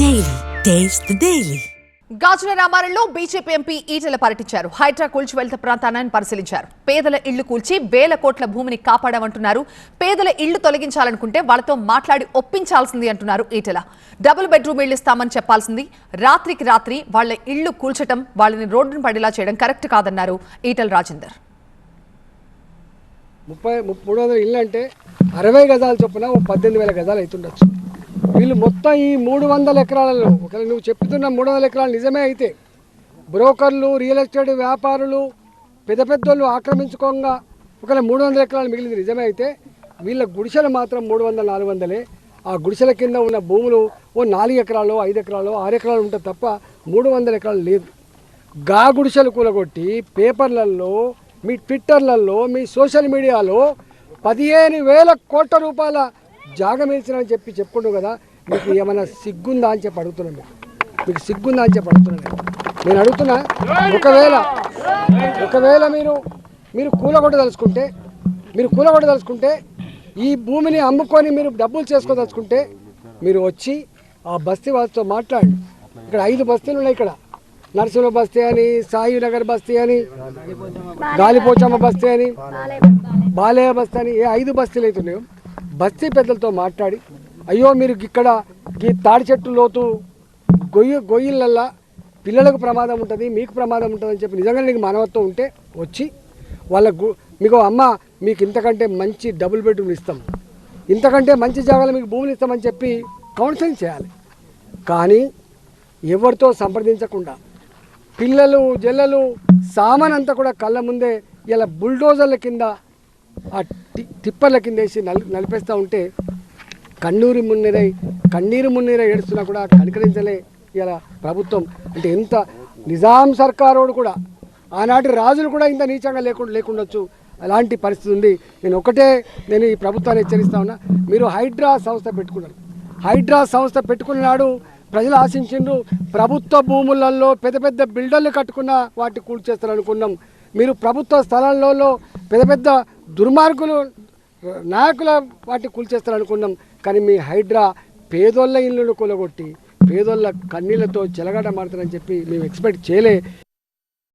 Daily. Taste the Daily. గాజుల రామారంలో BJP MP Etela పర్యటించారు. హైడ్రా కూల్చివేత ప్రాంతాన్ని పరిశీలించారు. పేదల ఇళ్లు కూల్చి వేల కోట్ల భూమిని కాపాడామంటున్నారు. పేదల ఇళ్లు తొలగించాలనుకుంటే వాళ్ళతో మాట్లాడి ఒప్పించాల్సింది అంటున్నారు ఈటెల. డబుల్ బెడ్రూమ్ ఇళ్లు ఇస్తామని చెప్పాల్సింది. రాత్రికి రాత్రి వాళ్ళ ఇళ్లు కూల్చడం, వాళ్ళని రోడ్డును పడేలా చేయడం కరెక్ట్ కాదన్నారు ఈటెల రాజేందర్. 300 ఇళ్ళు అంటే 60 గజాల చొప్పున 18,000 గజాలు అవుతుండొచ్చు. వీళ్ళు మొత్తం ఈ 300 ఎకరాలలో ఒకవేళ నువ్వు చెప్తున్న 300 ఎకరాలు నిజమే అయితే బ్రోకర్లు, రియల్ ఎస్టేట్ వ్యాపారులు, పెద్దోళ్ళు ఆక్రమించుకోగా ఒకవేళ 300 ఎకరాలు మిగిలింది నిజమే అయితే వీళ్ళ గుడిసెలు మాత్రం 300, 400. ఆ గుడిసెల కింద ఉన్న భూములు 4 ఎకరాలు, 5 ఎకరాలు, 6 ఎకరాలు ఉంటుంది తప్ప 300 ఎకరాలు లేదు. గా గుడిసెలు కూలగొట్టి పేపర్లలో, మీ ట్విట్టర్లలో, మీ సోషల్ మీడియాలో 15,000 కోట్ల రూపాయల జాగం వేసినని చెప్పుకుంటూ కదా. మీకు ఏమైనా సిగ్గుందా అని చెప్పి అడుగుతున్నాను. మీకు సిగ్గుందా అని చెప్పి అడుగుతున్నాను. నేను అడుగుతున్నా, ఒకవేళ మీరు కూలగొట్టదలుచుకుంటే ఈ భూమిని అమ్ముకొని మీరు డబ్బులు చేసుకోదలుచుకుంటే మీరు వచ్చి ఆ బస్తీ వాళ్ళతో మాట్లాడండి. ఇక్కడ 5 బస్తీలు ఉన్నాయి. ఇక్కడ నరసింహ బస్తీ అని, సాయి నగర్ బస్తీ అని, గాలిపోచమ్మ బస్తీ అని, బాలయ్య బస్తీ అని, 5 బస్తీలు అవుతున్నాయో బస్తీ పెద్దలతో మాట్లాడి, అయ్యో మీరు ఇక్కడ ఈ తాడి చెట్టు లోతు గొయ్యిలల్లా పిల్లలకు ప్రమాదం ఉంటుంది, మీకు ప్రమాదం ఉంటుంది అని చెప్పి నిజంగా నీకు మానవత్వం ఉంటే వచ్చి మీకు అమ్మ మీకు ఇంతకంటే మంచి డబుల్ బెడ్రూమ్ ఇస్తాం, ఇంతకంటే మంచి జాగాలు మీకు భూములు ఇస్తామని చెప్పి కౌన్సిలింగ్ చేయాలి. కానీ ఎవరితో సంప్రదించకుండా పిల్లలు జల్లలు సామాన్ అంతా కూడా కళ్ళ ముందే ఇలా బుల్డోజర్ల కింద, ఆ టిప్పర్ల కింద వేసి నలిపేస్తూ ఉంటే కన్నీరు మున్నీరై ఏడుస్తున్నా కూడా కనికరించలే ఇలా ప్రభుత్వం. అంటే ఎంత నిజాం సర్కారోడు కూడా, ఆనాటి రాజులు కూడా ఇంత నీచంగా లేకుండొచ్చు. అలాంటి పరిస్థితి ఉంది. నేను ఈ ప్రభుత్వాన్ని హెచ్చరిస్తా ఉన్నా. మీరు హైడ్రా సంస్థ పెట్టుకున్నారు. హైడ్రా సంస్థ పెట్టుకున్న నాడు ప్రజలు ఆశించిండ్రు ప్రభుత్వ భూములలో పెద్ద బిల్డర్లు కట్టుకున్న వాటి కూల్చేస్తారు అనుకున్నాం. మీరు ప్రభుత్వ స్థలాలలో పెద్ద దుర్మార్గులు నాయకుల వాటి కూల్చేస్తారు అనుకున్నాం. కానీ మీ హైడ్రా పేదోళ్ళ ఇళ్ళను కూలగొట్టి పేదోళ్ళ కన్నీళ్లతో చెలగాట మారుతారని చెప్పి మేము ఎక్స్పెక్ట్ చేయలే.